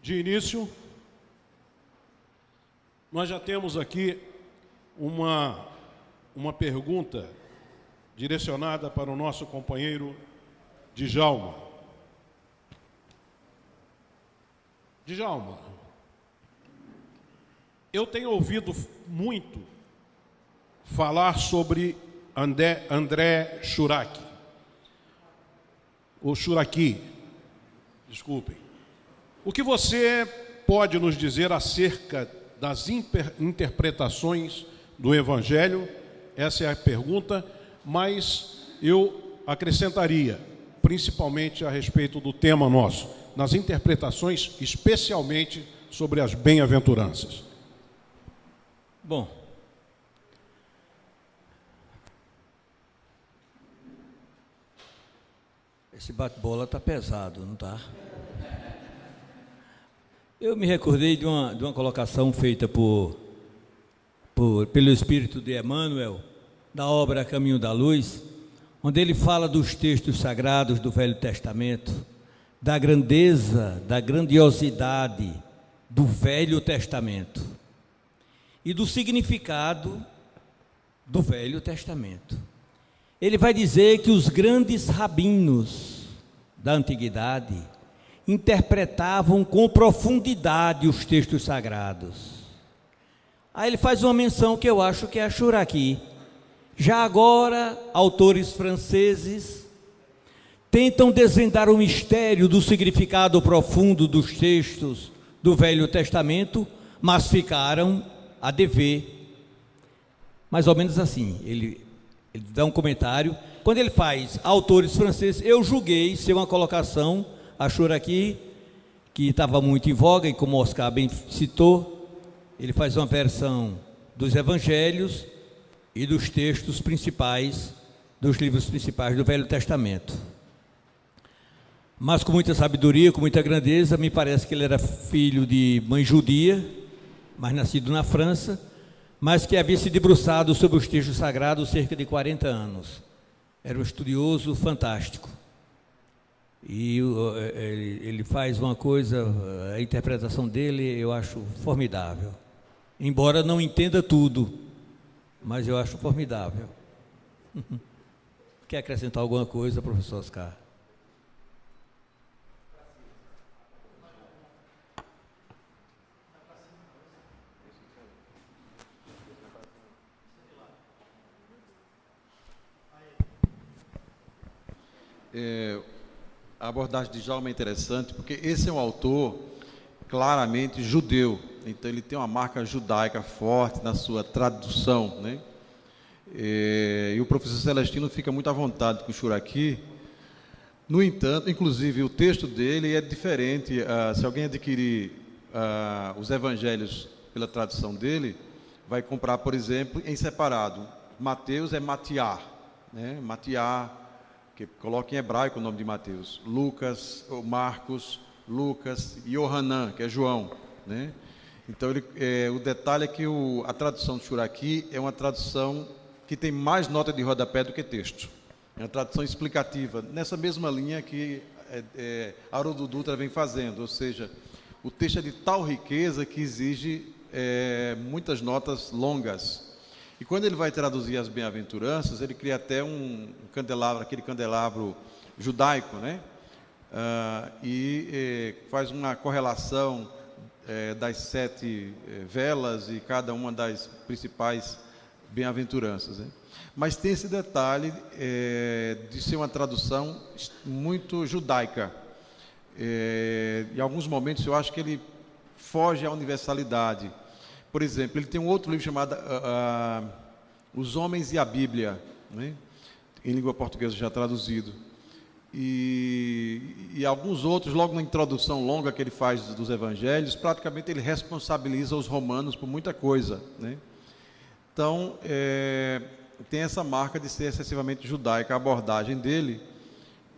De início, nós já temos aqui uma pergunta direcionada para o nosso companheiro Djalma. Djalma, eu tenho ouvido muito falar sobre André Churaqui, ou Churaqui, desculpem. O que você pode nos dizer acerca das interpretações do Evangelho? Essa é a pergunta, mas eu acrescentaria, principalmente a respeito do tema nosso, nas interpretações, especialmente sobre as bem-aventuranças. Bom, esse bate-bola está pesado, não está? Eu me recordei de uma colocação feita pelo Espírito de Emmanuel, da obra Caminho da Luz, onde ele fala dos textos sagrados do Velho Testamento, da grandeza, da grandiosidade do Velho Testamento e do significado do Velho Testamento. Ele vai dizer que os grandes rabinos da antiguidade interpretavam com profundidade os textos sagrados. Aí ele faz uma menção que eu acho que é a Churaqui. Já agora, autores franceses tentam desvendar o mistério do significado profundo dos textos do Velho Testamento, mas ficaram a dever. Mais ou menos assim, ele dá um comentário. Quando ele faz autores franceses, eu julguei ser uma colocação, a Churaqui, que estava muito em voga, e como Oscar bem citou, ele faz uma versão dos evangelhos e dos textos principais, dos livros principais do Velho Testamento. Mas com muita sabedoria, com muita grandeza, me parece que ele era filho de mãe judia, mas nascido na França, mas que havia se debruçado sobre os textos sagrados cerca de 40 anos. Era um estudioso fantástico. E ele faz uma coisa, a interpretação dele eu acho formidável. Embora não entenda tudo, mas eu acho formidável. Quer acrescentar alguma coisa, professor Oscar? A abordagem de Djalma é interessante, porque esse é um autor claramente judeu, então ele tem uma marca judaica forte na sua tradução, né? E o professor Celestino fica muito à vontade com o Churaqui. No entanto, inclusive o texto dele é diferente. Se alguém adquirir os evangelhos pela tradução dele, vai comprar, por exemplo, em separado. Mateus é Matiá, né? Matiá, que coloca em hebraico o nome de Mateus. Lucas, ou Marcos, Lucas e Yohanan, que é João, né? Então, o detalhe é que a tradução de Churaqui é uma tradução que tem mais nota de rodapé do que texto. É uma tradução explicativa, nessa mesma linha que Haroldo Dutra vem fazendo, ou seja, o texto é de tal riqueza que exige muitas notas longas. E quando ele vai traduzir as bem-aventuranças, ele cria até um candelabro, aquele candelabro judaico, né? E faz uma correlação das 7 velas e cada uma das principais bem-aventuranças, né? Mas tem esse detalhe de ser uma tradução muito judaica. Em alguns momentos eu acho que ele foge à universalidade. Por exemplo, ele tem um outro livro chamado Os Homens e a Bíblia, né? Em língua portuguesa já traduzido. E alguns outros, logo na introdução longa que ele faz dos evangelhos, praticamente ele responsabiliza os romanos por muita coisa, né? Então, tem essa marca de ser excessivamente judaica a abordagem dele,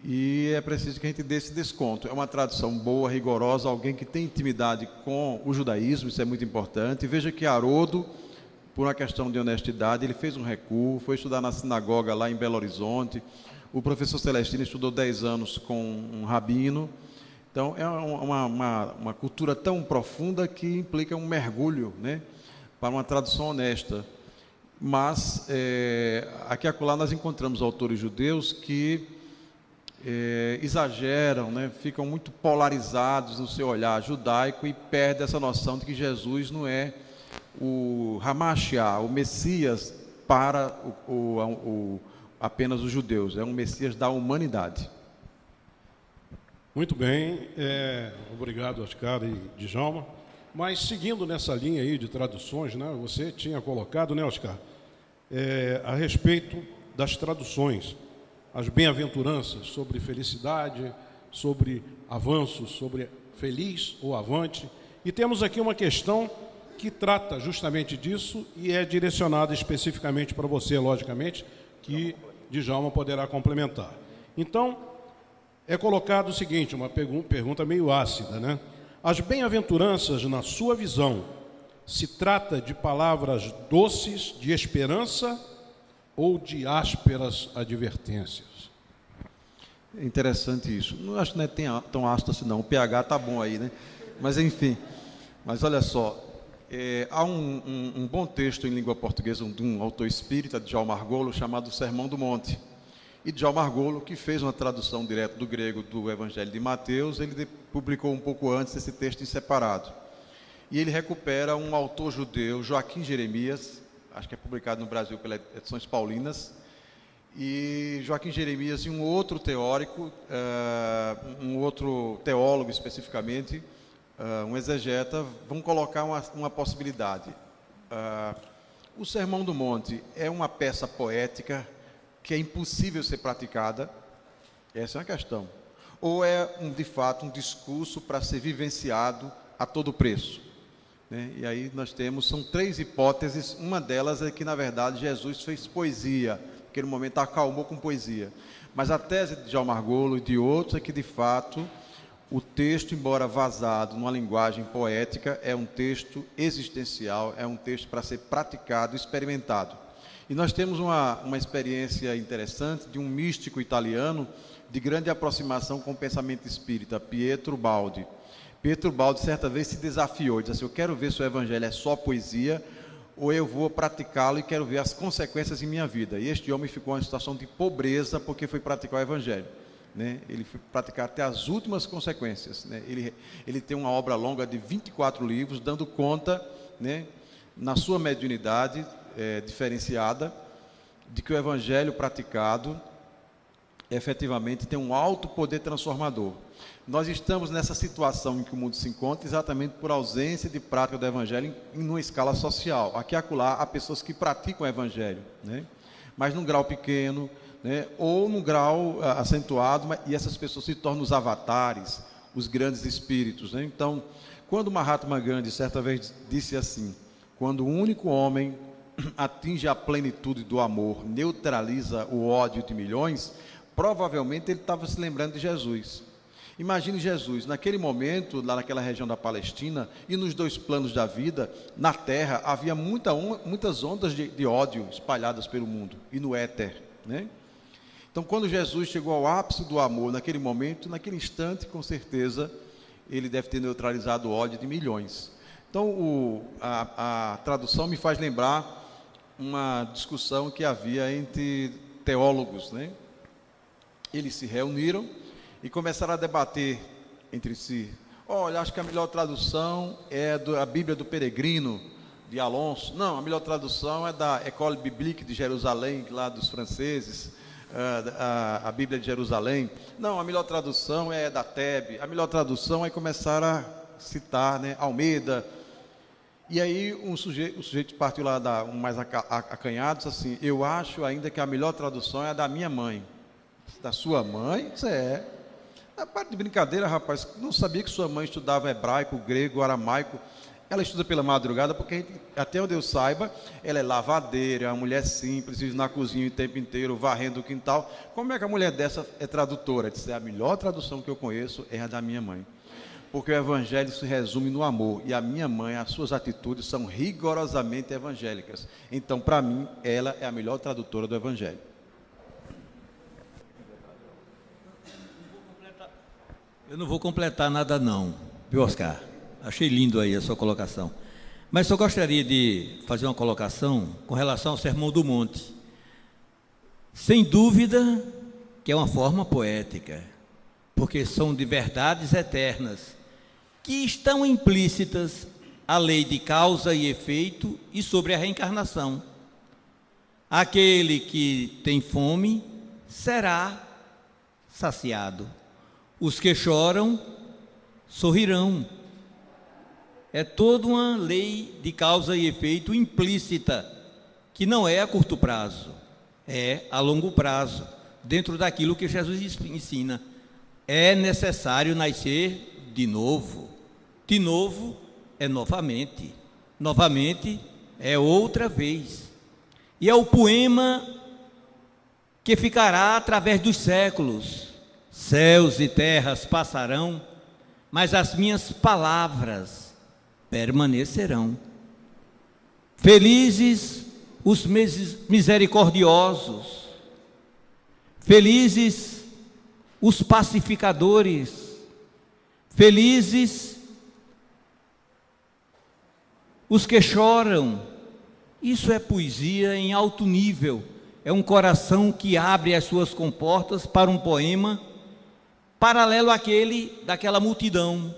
e é preciso que a gente dê esse desconto. É uma tradução boa, rigorosa, alguém que tem intimidade com o judaísmo, isso é muito importante. Veja que Haroldo, por uma questão de honestidade, ele fez um recuo, foi estudar na sinagoga lá em Belo Horizonte. O professor Celestino estudou 10 anos com um rabino. Então, é uma cultura tão profunda que implica um mergulho, né, para uma tradução honesta. Mas, aqui e acolá, nós encontramos autores judeus que exageram, né, ficam muito polarizados no seu olhar judaico e perdem essa noção de que Jesus não é o Hamashiach, o Messias para apenas os judeus, é um Messias da humanidade. Muito bem, obrigado, Oscar e Djalma. Mas seguindo nessa linha aí de traduções, né, você tinha colocado, né, Oscar, a respeito das traduções, as bem-aventuranças sobre felicidade, sobre avanço, sobre feliz ou avante. E temos aqui uma questão que trata justamente disso e é direcionada especificamente para você, logicamente, que Djalma poderá complementar. Então, é colocado o seguinte, uma pergunta meio ácida, né? As bem-aventuranças, na sua visão, se trata de palavras doces de esperança ou de ásperas advertências? É interessante isso. Não acho que não é tão ácido assim, não. O pH está bom aí, né? Mas, enfim. Mas, olha só. Há um bom texto em língua portuguesa de um autor espírita, Djalma Argolo, chamado Sermão do Monte. E Djalma Argolo, que fez uma tradução direta do grego do Evangelho de Mateus, ele publicou um pouco antes esse texto em separado. E ele recupera um autor judeu, Joaquim Jeremias, acho que é publicado no Brasil pelas Edições Paulinas, e Joaquim Jeremias e um outro teórico, um outro teólogo especificamente, um exegeta, vão colocar uma possibilidade. O Sermão do Monte é uma peça poética que é impossível ser praticada? Essa é uma questão. Ou é, de fato, um discurso para ser vivenciado a todo preço? Né? E aí são 3 hipóteses. Uma delas é que, na verdade, Jesus fez poesia. Naquele momento acalmou com poesia. Mas a tese de Djalma Argolo e de outros é que, de fato, o texto, embora vazado numa linguagem poética, é um texto existencial, é um texto para ser praticado, experimentado. E nós temos uma experiência interessante de um místico italiano de grande aproximação com o pensamento espírita, Pietro Baldi. Pietro Baldi, certa vez, se desafiou, disse assim: eu quero ver se o Evangelho é só poesia ou eu vou praticá-lo e quero ver as consequências em minha vida. E este homem ficou em uma situação de pobreza porque foi praticar o Evangelho. Né? Ele foi praticar até as últimas consequências. Né? Ele tem uma obra longa de 24 livros, dando conta, né, na sua mediunidade diferenciada, de que o Evangelho praticado efetivamente tem um alto poder transformador. Nós estamos nessa situação em que o mundo se encontra exatamente por ausência de prática do Evangelho em uma escala social. Aqui e acolá há pessoas que praticam o Evangelho, né? Mas num grau pequeno, né? Ou num grau acentuado, e essas pessoas se tornam os avatares, os grandes espíritos, né? Então, quando Mahatma Gandhi certa vez disse assim: quando o único homem atinge a plenitude do amor, neutraliza o ódio de milhões, provavelmente ele estava se lembrando de Jesus. Imagine Jesus, naquele momento, lá naquela região da Palestina, e nos 2 planos da vida, na terra, havia muitas ondas de ódio espalhadas pelo mundo, e no éter, né? Então, quando Jesus chegou ao ápice do amor, naquele momento, naquele instante, com certeza, ele deve ter neutralizado o ódio de milhões. Então, a tradução me faz lembrar uma discussão que havia entre teólogos, né? Eles se reuniram e começaram a debater entre si. Olha, acho que a melhor tradução é a Bíblia do Peregrino, de Alonso. Não, a melhor tradução é da École Biblique de Jerusalém, lá dos franceses, a Bíblia de Jerusalém. Não, a melhor tradução é da Tebe. A melhor tradução é começar a citar, né, Almeida. E aí o sujeito partiu lá, um mais acanhado, disse assim: eu acho ainda que a melhor tradução é a da minha mãe. Da sua mãe? Isso é. A parte de brincadeira, rapaz, não sabia que sua mãe estudava hebraico, grego, aramaico. Ela estuda pela madrugada porque, até onde eu saiba, ela é lavadeira, é uma mulher simples, vive na cozinha o tempo inteiro, varrendo o quintal. Como é que a mulher dessa é tradutora? Disse: a melhor tradução que eu conheço é a da minha mãe. Porque o Evangelho se resume no amor, e a minha mãe, as suas atitudes são rigorosamente evangélicas. Então, para mim, ela é a melhor tradutora do Evangelho. Eu não vou completar nada não, viu, Oscar? Achei lindo aí a sua colocação. Mas só gostaria de fazer uma colocação com relação ao Sermão do Monte. Sem dúvida que é uma forma poética, porque são de verdades eternas, que estão implícitas a lei de causa e efeito e sobre a reencarnação. Aquele que tem fome será saciado. Os que choram sorrirão. É toda uma lei de causa e efeito implícita, que não é a curto prazo, é a longo prazo, dentro daquilo que Jesus ensina. É necessário nascer de novo. De novo é novamente. Novamente é outra vez. E é o poema que ficará através dos séculos. Céus e terras passarão, mas as minhas palavras permanecerão. Felizes os misericordiosos, felizes os pacificadores, felizes os que choram. Isso é poesia em alto nível, é um coração que abre as suas comportas para um poema paralelo àquele daquela multidão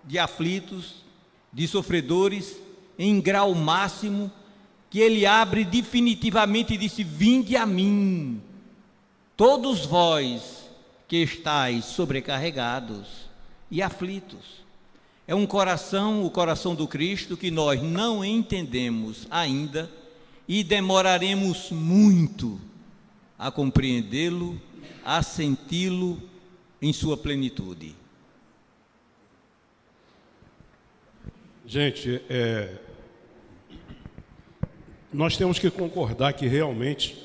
de aflitos, de sofredores, em grau máximo, que ele abre definitivamente e disse: vinde a mim, todos vós que estáis sobrecarregados e aflitos. É um coração, o coração do Cristo, que nós não entendemos ainda e demoraremos muito a compreendê-lo, a senti-lo em sua plenitude. Gente, nós temos que concordar que realmente,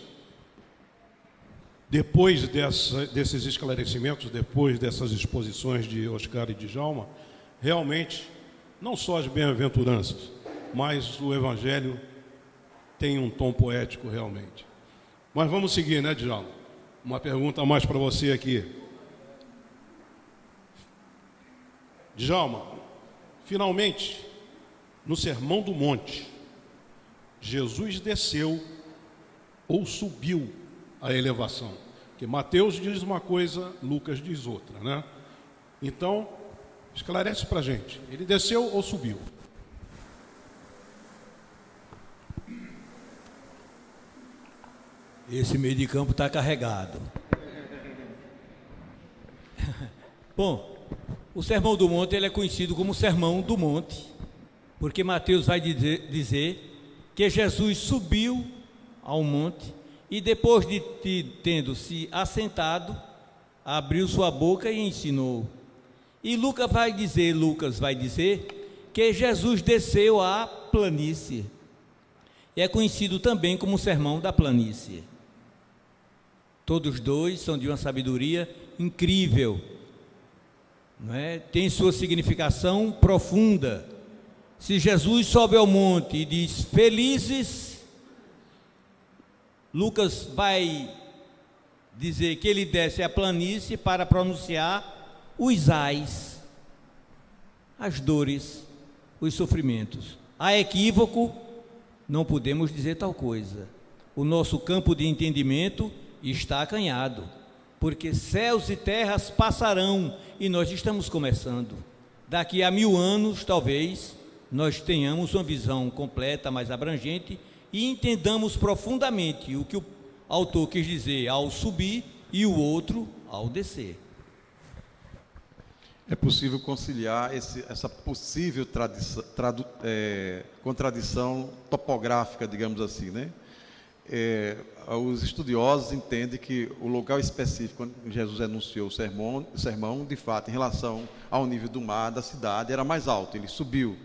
depois desses esclarecimentos, depois dessas exposições de Oscar e de Djalma, realmente, não só as bem-aventuranças, mas o Evangelho tem um tom poético realmente. Mas vamos seguir, né, Djalma? Uma pergunta a mais para você aqui. Djalma, finalmente, no Sermão do Monte, Jesus desceu ou subiu a elevação? Porque Mateus diz uma coisa, Lucas diz outra, né? Então, esclarece para a gente, ele desceu ou subiu? Esse meio de campo está carregado. Bom, o Sermão do Monte ele é conhecido como Sermão do Monte, porque Mateus vai dizer que Jesus subiu ao monte e depois de tendo se assentado, abriu sua boca e ensinou. E Lucas vai dizer que Jesus desceu à planície. E é conhecido também como o Sermão da Planície. Todos dois são de uma sabedoria incrível, não é? Tem sua significação profunda. Se Jesus sobe ao monte e diz felizes, Lucas vai dizer que ele desce à planície para pronunciar os ais, as dores, os sofrimentos. Há equívoco, não podemos dizer tal coisa. O nosso campo de entendimento está acanhado, porque céus e terras passarão e nós estamos começando. Daqui a 1000 anos, talvez, nós tenhamos uma visão completa, mais abrangente e entendamos profundamente o que o autor quis dizer ao subir e o outro ao descer. É possível conciliar essa possível contradição topográfica, digamos assim, né? Os estudiosos entendem que o lugar específico onde Jesus enunciou o sermão, de fato, em relação ao nível do mar, da cidade, era mais alto, ele subiu.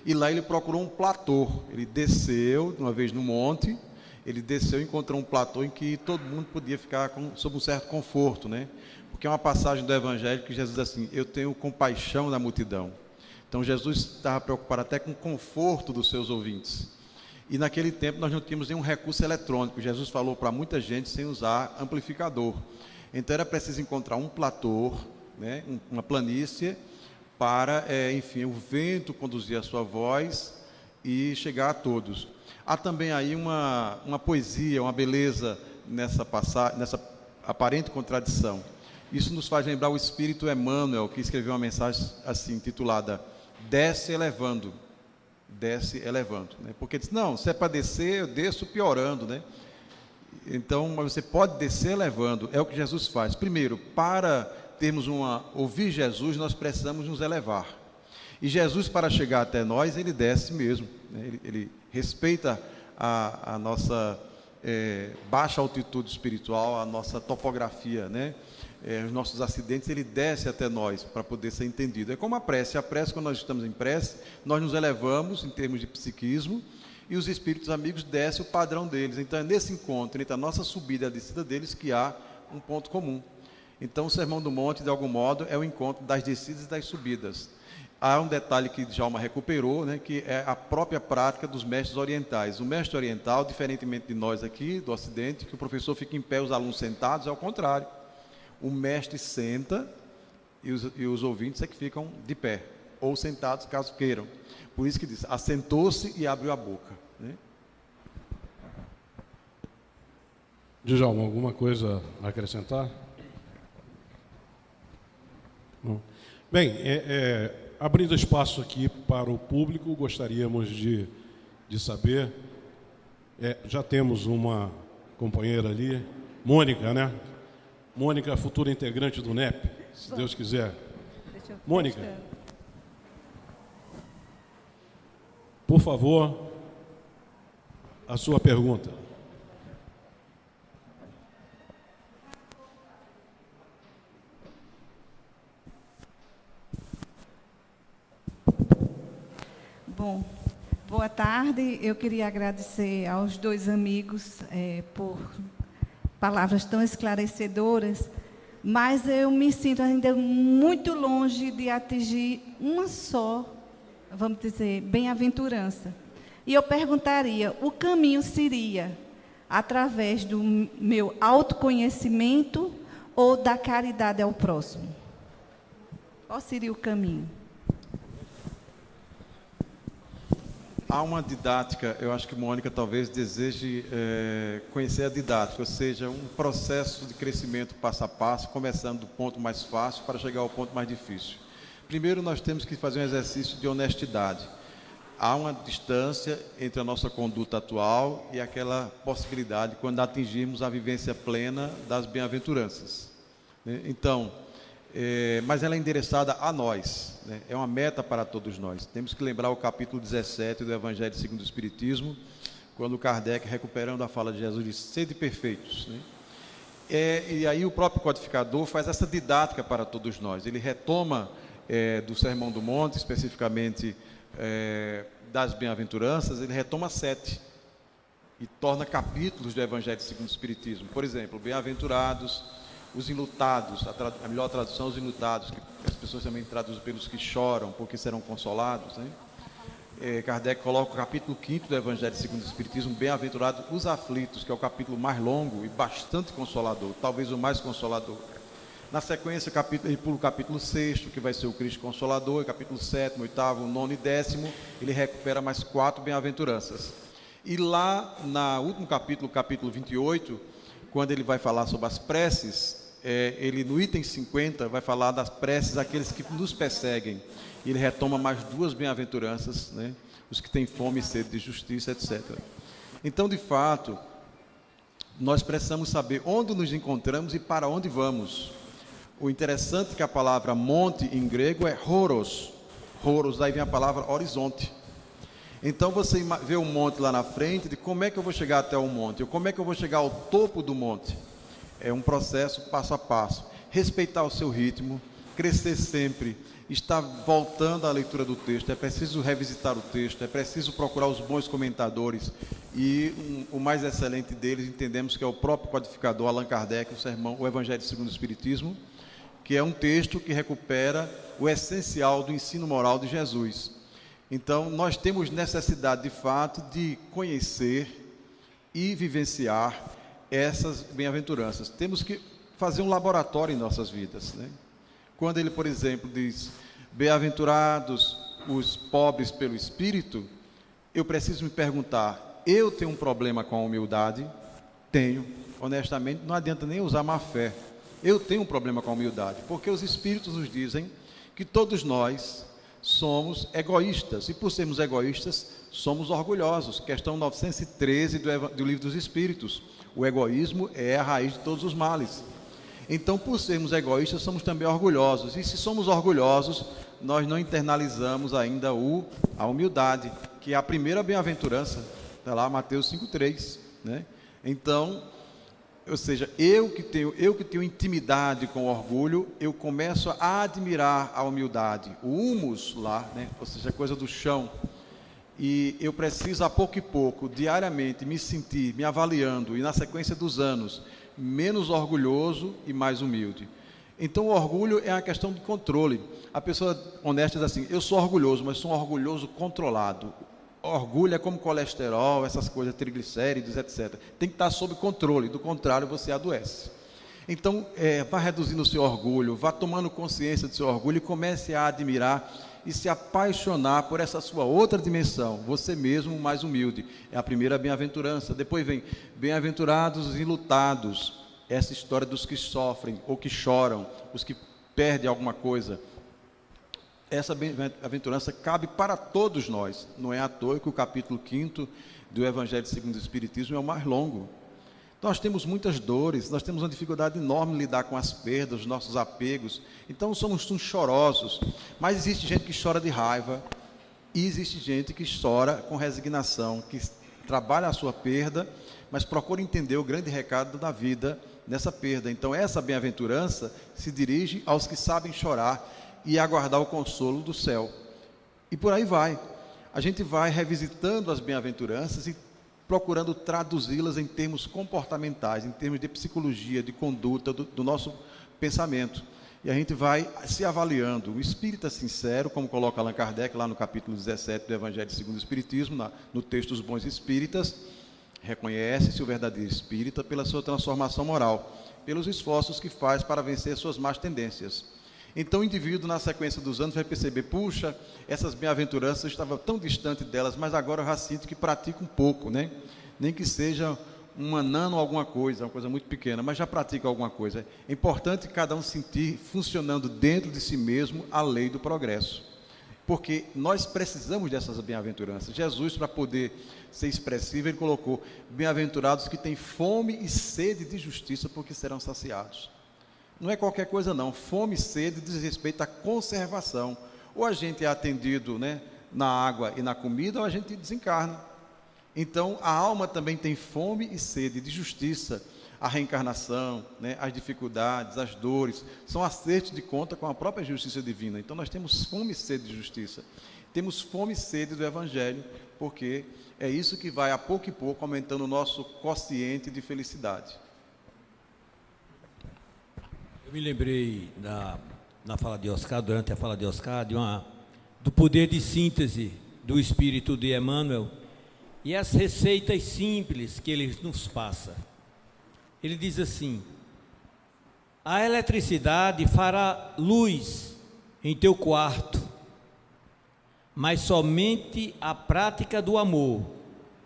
E lá ele procurou um platô, ele desceu, uma vez no monte, ele desceu e encontrou um platô em que todo mundo podia ficar sob um certo conforto, né? Porque é uma passagem do Evangelho que Jesus diz assim: eu tenho compaixão da multidão. Então Jesus estava preocupado até com o conforto dos seus ouvintes. E naquele tempo nós não tínhamos nenhum recurso eletrônico. Jesus falou para muita gente sem usar amplificador. Então era preciso encontrar um platô né, uma planície, para, enfim, o vento conduzir a sua voz e chegar a todos. Há também aí uma poesia, uma beleza nessa aparente contradição. Isso nos faz lembrar o Espírito Emmanuel, que escreveu uma mensagem assim, intitulada Desce elevando. Desce elevando. Né? Porque diz, não, se é para descer, eu desço piorando. Né? Então, mas você pode descer elevando, é o que Jesus faz. Primeiro, para termos ouvir Jesus, nós precisamos nos elevar. E Jesus, para chegar até nós, ele desce mesmo. Né? Ele respeita a nossa baixa altitude espiritual, a nossa topografia, né? Os nossos acidentes, ele desce até nós para poder ser entendido. É como a prece, quando nós estamos em prece, nós nos elevamos em termos de psiquismo e os espíritos amigos descem o padrão deles. Então é nesse encontro entre a nossa subida e a descida deles que há um ponto comum. Então o Sermão do Monte, de algum modo, é o encontro das descidas e das subidas. Há um detalhe que Djalma recuperou, né, que é a própria prática dos mestres orientais. O mestre oriental, diferentemente de nós aqui, do Ocidente, que o professor fica em pé, os alunos sentados, é ao contrário. O mestre senta e os ouvintes é que ficam de pé, ou sentados, caso queiram. Por isso que diz, assentou-se e abriu a boca. Né? Djalma, alguma coisa a acrescentar? Não. Bem, abrindo espaço aqui para o público, gostaríamos de saber, já temos uma companheira ali, Mônica, né? Mônica, futura integrante do NEP, se Deus quiser. Mônica, por favor, a sua pergunta. Bom, boa tarde. Eu queria agradecer aos dois amigos por palavras tão esclarecedoras, mas eu me sinto ainda muito longe de atingir uma só, vamos dizer, bem-aventurança. E eu perguntaria, o caminho seria através do meu autoconhecimento ou da caridade ao próximo? Qual seria o caminho? Há uma didática, eu acho que Mônica talvez deseje conhecer a didática, ou seja, um processo de crescimento passo a passo, começando do ponto mais fácil para chegar ao ponto mais difícil. Primeiro, nós temos que fazer um exercício de honestidade. Há uma distância entre a nossa conduta atual e aquela possibilidade quando atingirmos a vivência plena das bem-aventuranças. Então, mas ela é endereçada a nós, né? É uma meta para todos nós. Temos que lembrar o capítulo 17 do Evangelho segundo o Espiritismo, quando Kardec, recuperando a fala de Jesus, diz, sede perfeitos, né? E aí o próprio codificador faz essa didática para todos nós. Ele retoma do Sermão do Monte, especificamente das bem-aventuranças, ele retoma 7 e torna capítulos do Evangelho segundo o Espiritismo. Por exemplo, bem-aventurados os enlutados, a melhor tradução, os enlutados, que as pessoas também traduzem pelos que choram, porque serão consolados, né? Kardec coloca o capítulo 5º do Evangelho segundo o Espiritismo, bem-aventurados os aflitos, que é o capítulo mais longo e bastante consolador, talvez o mais consolador. Na sequência, ele pula o capítulo 6º, que vai ser o Cristo Consolador, capítulo 7º, 8º, 9º e 10º, ele recupera mais 4 bem-aventuranças. E lá, no último capítulo, capítulo 28, quando ele vai falar sobre as preces, ele no item 50 vai falar das preces daqueles que nos perseguem. E ele retoma mais 2 bem-aventuranças, né? Os que têm fome e sede de justiça, etc. Então, de fato, nós precisamos saber onde nos encontramos e para onde vamos. O interessante é que a palavra monte em grego é horos. Horos, daí vem a palavra horizonte. Então você vê um monte lá na frente, de como é que eu vou chegar até o monte? Ou como é que eu vou chegar ao topo do monte? É um processo passo a passo. Respeitar o seu ritmo, crescer sempre, estar voltando à leitura do texto. É preciso revisitar o texto, é preciso procurar os bons comentadores. E o mais excelente deles, entendemos que é o próprio codificador Allan Kardec, o Evangelho segundo o Espiritismo, que é um texto que recupera o essencial do ensino moral de Jesus. Então, nós temos necessidade, de fato, de conhecer e vivenciar essas bem-aventuranças. Temos que fazer um laboratório em nossas vidas, né? quando ele, por exemplo, diz: bem-aventurados os pobres pelo espírito, eu preciso me perguntar: eu tenho um problema com a humildade? Tenho. Honestamente, não adianta nem usar má fé. Eu tenho um problema com a humildade, porque os espíritos nos dizem que todos nós somos egoístas, e por sermos egoístas, somos orgulhosos. Questão 913 do Livro dos Espíritos. O egoísmo é a raiz de todos os males. Então, por sermos egoístas, somos também orgulhosos. E se somos orgulhosos, nós não internalizamos ainda a humildade, que é a primeira bem-aventurança. Está lá, Mateus 5,3. Né? Então, ou seja, eu que tenho intimidade com o orgulho, eu começo a admirar a humildade. O humus lá, né? Ou seja, coisa do chão. E eu preciso, a pouco e pouco, diariamente, me avaliando, e na sequência dos anos, menos orgulhoso e mais humilde. Então, o orgulho é uma questão de controle. A pessoa honesta diz assim: eu sou orgulhoso, mas sou um orgulhoso controlado. Orgulho é como colesterol, essas coisas, triglicérides, etc. Tem que estar sob controle, do contrário você adoece. Então, vá reduzindo o seu orgulho, vá tomando consciência do seu orgulho e comece a admirar e se apaixonar por essa sua outra dimensão, você mesmo mais humilde. É a primeira bem-aventurança. Depois vem: bem-aventurados os enlutados. Essa história dos que sofrem ou que choram, os que perdem alguma coisa. Essa bem-aventurança cabe para todos nós. Não é à toa que o capítulo 5º do Evangelho segundo o Espiritismo é o mais longo. Nós temos muitas dores, nós temos uma dificuldade enorme em lidar com as perdas, os nossos apegos. Então somos uns chorosos. Mas existe gente que chora de raiva e existe gente que chora com resignação, que trabalha a sua perda, mas procura entender o grande recado da vida nessa perda. Então essa bem-aventurança se dirige aos que sabem chorar e aguardar o consolo do céu. E por aí vai. A gente vai revisitando as bem-aventuranças e procurando traduzi-las em termos comportamentais, em termos de psicologia, de conduta do nosso pensamento. E a gente vai se avaliando. O espírita sincero, como coloca Allan Kardec lá no capítulo 17 do Evangelho segundo o Espiritismo, no texto dos bons espíritas, reconhece-se o verdadeiro espírita pela sua transformação moral, pelos esforços que faz para vencer suas más tendências. Então o indivíduo, na sequência dos anos, vai perceber: puxa, essas bem-aventuranças, eu estava tão distante delas, mas agora eu já sinto que pratico um pouco, né? Nem que seja uma nano alguma coisa, uma coisa muito pequena, mas já pratico alguma coisa. É importante cada um sentir funcionando dentro de si mesmo a lei do progresso, porque nós precisamos dessas bem-aventuranças. Jesus, para poder ser expressivo, ele colocou: bem-aventurados que têm fome e sede de justiça, porque serão saciados. Não é qualquer coisa não. Fome e sede diz respeito à conservação. Ou a gente é atendido, né, na água e na comida, ou a gente desencarna. Então a alma também tem fome e sede de justiça. A reencarnação, né, as dificuldades, as dores, são acertos de conta com a própria justiça divina. Então nós temos fome e sede de justiça. Temos fome e sede do Evangelho, porque é isso que vai a pouco e pouco aumentando o nosso quociente de felicidade. Eu me lembrei na fala de Oscar, durante a fala de Oscar, do poder de síntese do Espírito de Emmanuel e as receitas simples que ele nos passa. Ele diz assim: a eletricidade fará luz em teu quarto, mas somente a prática do amor,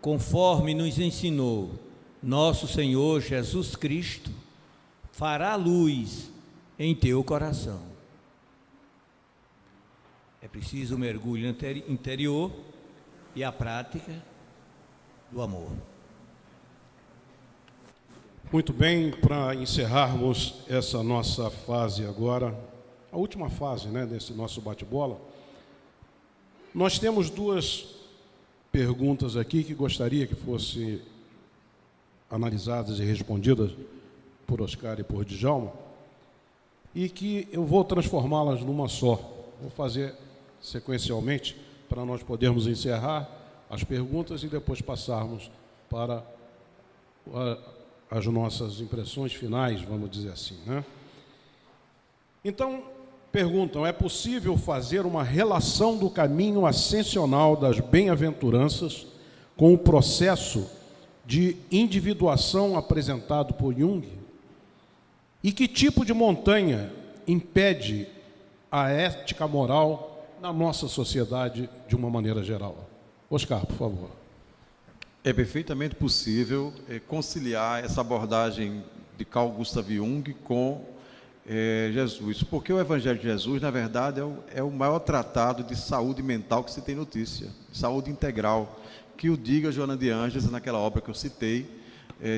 conforme nos ensinou nosso Senhor Jesus Cristo, fará luz em teu coração. É preciso um mergulho interior e a prática do amor. Muito bem, para encerrarmos essa nossa fase agora, a última fase, né, desse nosso bate-bola, nós temos duas perguntas aqui que gostaria que fossem analisadas e respondidas por Oscar e por Djalma, e que eu vou transformá-las numa só. Vou fazer sequencialmente para nós podermos encerrar as perguntas e depois passarmos para as nossas impressões finais, vamos dizer assim, né? Então, perguntam: é possível fazer uma relação do caminho ascensional das bem-aventuranças com o processo de individuação apresentado por Jung? E que tipo de montanha impede a ética moral na nossa sociedade de uma maneira geral. Oscar, por favor. É perfeitamente possível conciliar essa abordagem de Carl Gustav Jung com Jesus, porque o Evangelho de Jesus, na verdade, é o maior tratado de saúde mental que se tem notícia, saúde integral, que o diga Joana de Ângeles naquela obra que eu citei,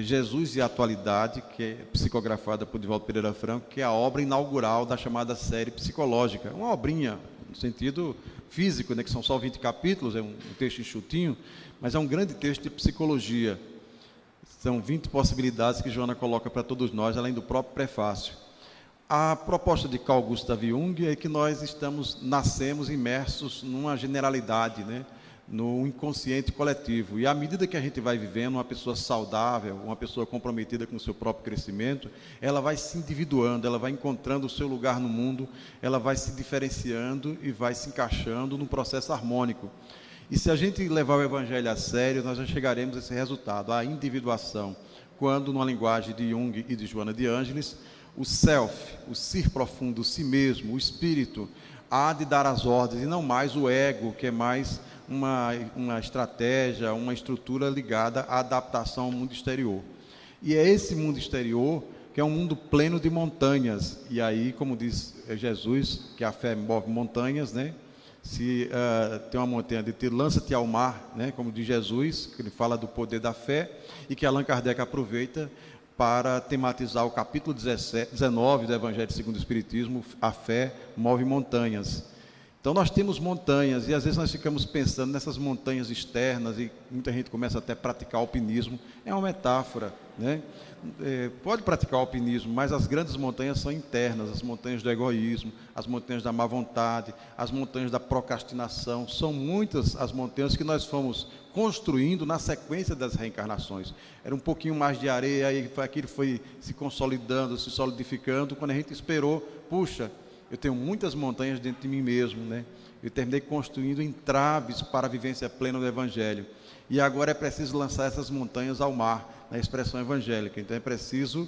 Jesus e a Atualidade, que é psicografada por Divaldo Pereira Franco, que é a obra inaugural da chamada série psicológica, uma obrinha no sentido físico, né, que são só 20 capítulos, é um texto enxutinho, mas é um grande texto de psicologia. São 20 possibilidades que Joana coloca para todos nós, além do próprio prefácio. A proposta de Carl Gustav Jung é que nós nascemos imersos numa generalidade, né? No inconsciente coletivo. E à medida que a gente vai vivendo, uma pessoa saudável, uma pessoa comprometida com o seu próprio crescimento, ela vai se individuando, ela vai encontrando o seu lugar no mundo, ela vai se diferenciando e vai se encaixando num processo harmônico. E se a gente levar o Evangelho a sério, nós já chegaremos a esse resultado, a individuação, quando, numa linguagem de Jung e de Joana de Ângeles, o self, o ser profundo, o si mesmo, o espírito, há de dar as ordens, e não mais o ego, que é mais uma estratégia, uma estrutura ligada à adaptação ao mundo exterior. E é esse mundo exterior que é um mundo pleno de montanhas. E aí, como diz Jesus, que a fé move montanhas, né? Se tem uma montanha de ti, lança-te ao mar, né? Como diz Jesus, que ele fala do poder da fé, e que Allan Kardec aproveita para tematizar o capítulo 19 do Evangelho segundo o Espiritismo, a fé move montanhas. Então nós temos montanhas, e às vezes nós ficamos pensando nessas montanhas externas, e muita gente começa até a praticar alpinismo. É uma metáfora, né? Pode praticar alpinismo, mas as grandes montanhas são internas, as montanhas do egoísmo, as montanhas da má vontade, as montanhas da procrastinação. São muitas as montanhas que nós fomos construindo na sequência das reencarnações. Era um pouquinho mais de areia, aí aquilo foi se consolidando, se solidificando, quando a gente esperou, puxa, eu tenho muitas montanhas dentro de mim mesmo, né? Eu terminei construindo entraves para a vivência plena do Evangelho. E agora é preciso lançar essas montanhas ao mar, na expressão evangélica. Então é preciso,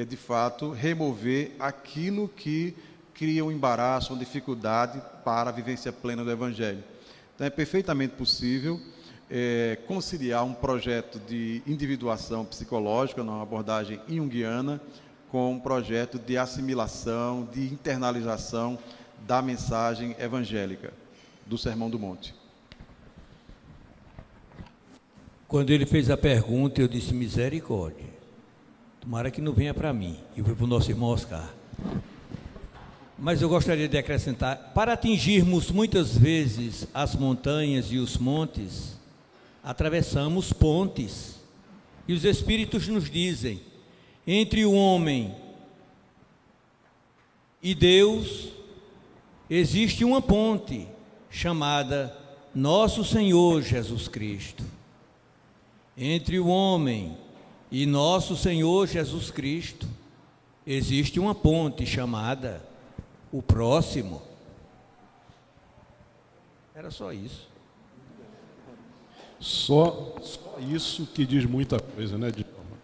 de fato, remover aquilo que cria um embaraço, uma dificuldade para a vivência plena do Evangelho. Então é perfeitamente possível conciliar um projeto de individuação psicológica, numa abordagem junguiana, com um projeto de assimilação, de internalização da mensagem evangélica do Sermão do Monte. Quando ele fez a pergunta, eu disse: misericórdia, tomara que não venha para mim. E foi para o nosso irmão Oscar. Mas eu gostaria de acrescentar: para atingirmos muitas vezes as montanhas e os montes, atravessamos pontes. E os Espíritos nos dizem: entre o homem e Deus existe uma ponte chamada Nosso Senhor Jesus Cristo. Entre o homem e Nosso Senhor Jesus Cristo existe uma ponte chamada o próximo. Era só isso. Só isso que diz muita coisa, né, Djalma?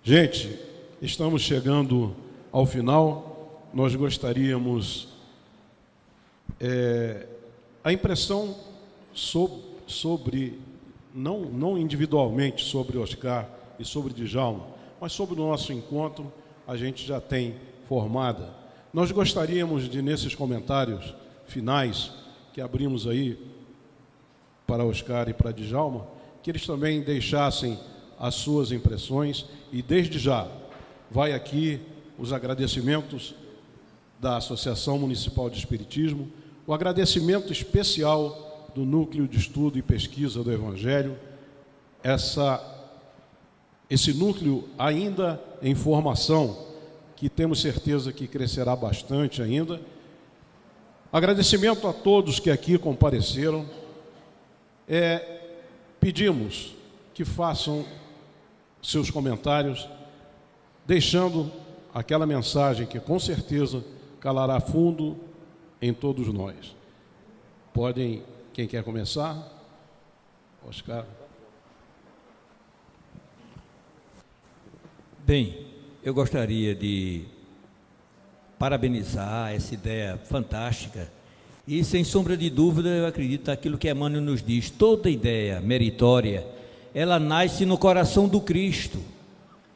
Gente, estamos chegando ao final. Nós gostaríamos a impressão sobre não individualmente sobre Oscar e sobre Djalma, mas sobre o nosso encontro, a gente já tem formada. Nós gostaríamos de, nesses comentários finais que abrimos aí para Oscar e para Djalma, que eles também deixassem as suas impressões, e desde já vai aqui os agradecimentos da Associação Municipal de Espiritismo, o agradecimento especial do Núcleo de Estudo e Pesquisa do Evangelho, esse núcleo ainda em formação, que temos certeza que crescerá bastante ainda. Agradecimento a todos que aqui compareceram. Pedimos que façam seus comentários, deixando aquela mensagem que com certeza calará fundo em todos nós. Podem, quem quer começar? Oscar. Bem, eu gostaria de parabenizar essa ideia fantástica. E, sem sombra de dúvida, eu acredito naquilo que Emmanuel nos diz: toda ideia meritória, ela nasce no coração do Cristo.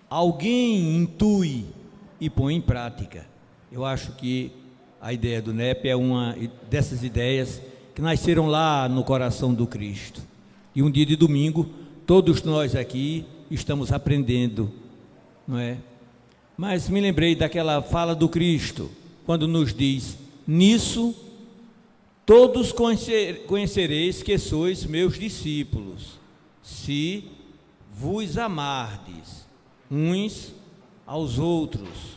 Alguém intui e põe em prática. Eu acho que a ideia do NEP é uma dessas ideias que nasceram lá no coração do Cristo. E um dia de domingo, todos nós aqui estamos aprendendo, não é? Mas me lembrei daquela fala do Cristo, quando nos diz: nisso todos conhecereis que sois meus discípulos, se vos amardes uns aos outros.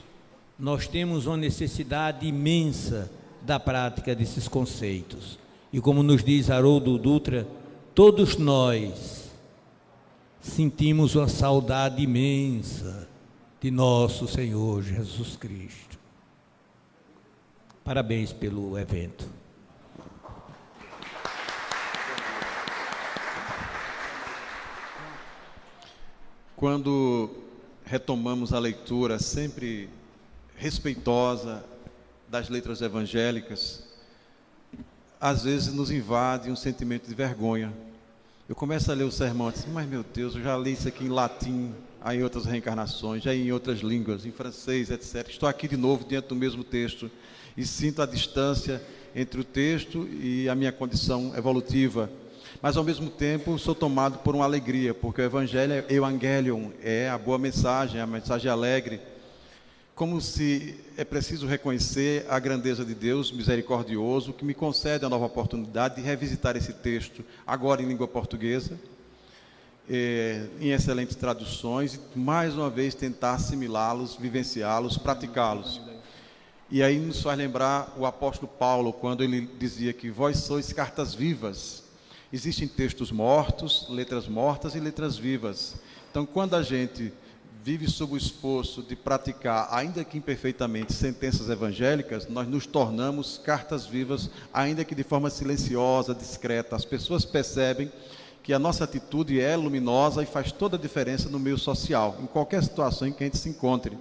Nós temos uma necessidade imensa da prática desses conceitos. E como nos diz Haroldo Dutra, todos nós sentimos uma saudade imensa de nosso Senhor Jesus Cristo. Parabéns pelo evento. Quando retomamos a leitura sempre respeitosa das letras evangélicas, às vezes nos invade um sentimento de vergonha. Eu começo a ler o sermão e digo: mas meu Deus, eu já li isso aqui em latim, aí em outras reencarnações, já em outras línguas, em francês, etc. Estou aqui de novo diante do mesmo texto e sinto a distância entre o texto e a minha condição evolutiva. Mas ao mesmo tempo sou tomado por uma alegria, porque o Evangelho, Evangelion, é a boa mensagem, a mensagem alegre. Como se é preciso reconhecer a grandeza de Deus misericordioso, que me concede a nova oportunidade de revisitar esse texto, agora em língua portuguesa, em excelentes traduções, e mais uma vez tentar assimilá-los, vivenciá-los, praticá-los. E aí nos faz lembrar o apóstolo Paulo, quando ele dizia que vós sois cartas vivas. Existem textos mortos, letras mortas e letras vivas. Então, quando a gente vive sob o esforço de praticar, ainda que imperfeitamente, sentenças evangélicas, nós nos tornamos cartas vivas, ainda que de forma silenciosa, discreta. As pessoas percebem que a nossa atitude é luminosa e faz toda a diferença no meio social, em qualquer situação em que a gente se encontre.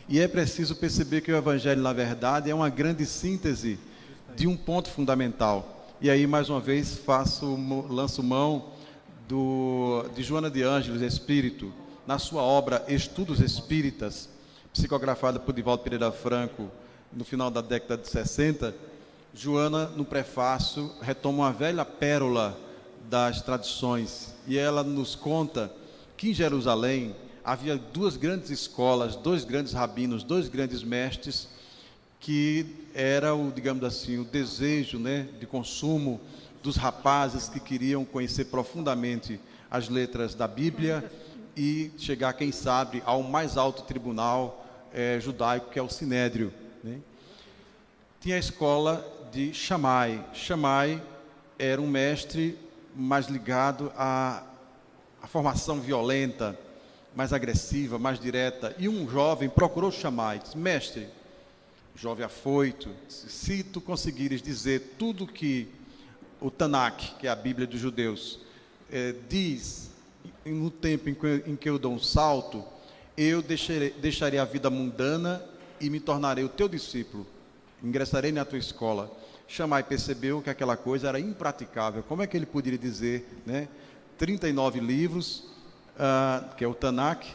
E é preciso perceber que o Evangelho, na verdade, é uma grande síntese de um ponto fundamental. E aí, mais uma vez, lanço mão de Joana de Ângeles, Espírito, na sua obra Estudos Espíritas, psicografada por Divaldo Pereira Franco, no final da década de 60, Joana, no prefácio, retoma uma velha pérola das tradições, e ela nos conta que em Jerusalém havia duas grandes escolas, dois grandes rabinos, dois grandes mestres, que era digamos assim, o desejo, de consumo dos rapazes que queriam conhecer profundamente as letras da Bíblia e chegar, quem sabe, ao mais alto tribunal judaico, que é o Sinédrio. Tinha a escola de Shammai. Shammai era um mestre mais ligado à formação violenta, mais agressiva, mais direta. E um jovem procurou Shammai e disse: mestre, jovem afoito, se tu conseguires dizer tudo que o Tanakh, que é a Bíblia dos judeus, diz no tempo em que eu dou um salto, eu deixarei a vida mundana e me tornarei o teu discípulo, ingressarei na tua escola. Shammai percebeu que aquela coisa era impraticável. Como é que ele poderia dizer 39 livros, que é o Tanakh,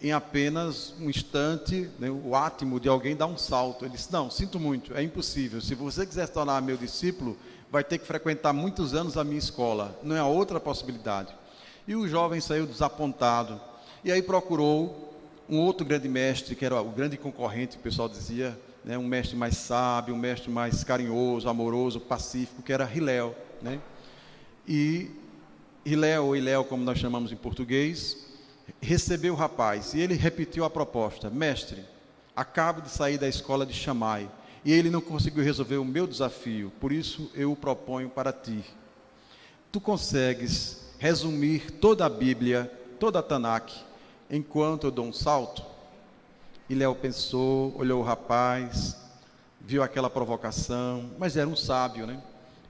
em apenas um instante, o átimo de alguém dá um salto? Ele disse: não, sinto muito, é impossível. Se você quiser se tornar meu discípulo, vai ter que frequentar muitos anos a minha escola, não há outra possibilidade. E o jovem saiu desapontado, e aí procurou um outro grande mestre, que era o grande concorrente, o pessoal dizia, um mestre mais sábio, um mestre mais carinhoso, amoroso, pacífico, que era Hillel. E Hillel, ou Hilel, como nós chamamos em português, recebeu o rapaz, e ele repetiu a proposta: mestre, acabo de sair da escola de Shammai, e ele não conseguiu resolver o meu desafio, por isso eu o proponho para ti. Tu consegues resumir toda a Bíblia, toda a Tanakh, enquanto eu dou um salto? Hilel pensou, olhou o rapaz, viu aquela provocação, mas era um sábio, Ele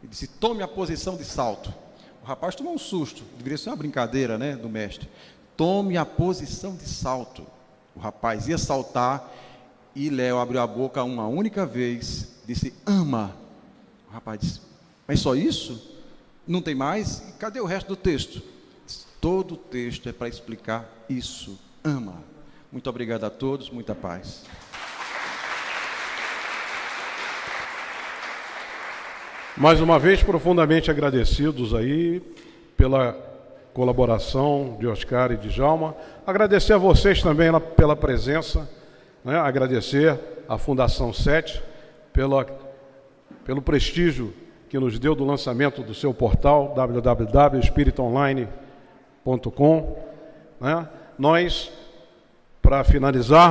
disse: tome a posição de salto. O rapaz tomou um susto, deveria ser uma brincadeira, do mestre. Tome a posição de salto. O rapaz ia saltar E Léo abriu a boca uma única vez, disse, ama. O rapaz disse, mas só isso? Não tem mais? E cadê o resto do texto? Todo o texto é para explicar isso, ama. Muito obrigado a todos, muita paz. Mais uma vez, profundamente agradecidos aí pela colaboração de Oscar e de Djalma. Agradecer a vocês também pela presença, né? Agradecer à Fundação 7 pelo prestígio que nos deu do lançamento do seu portal, www.espiritonline.com, né? Nós, para finalizar,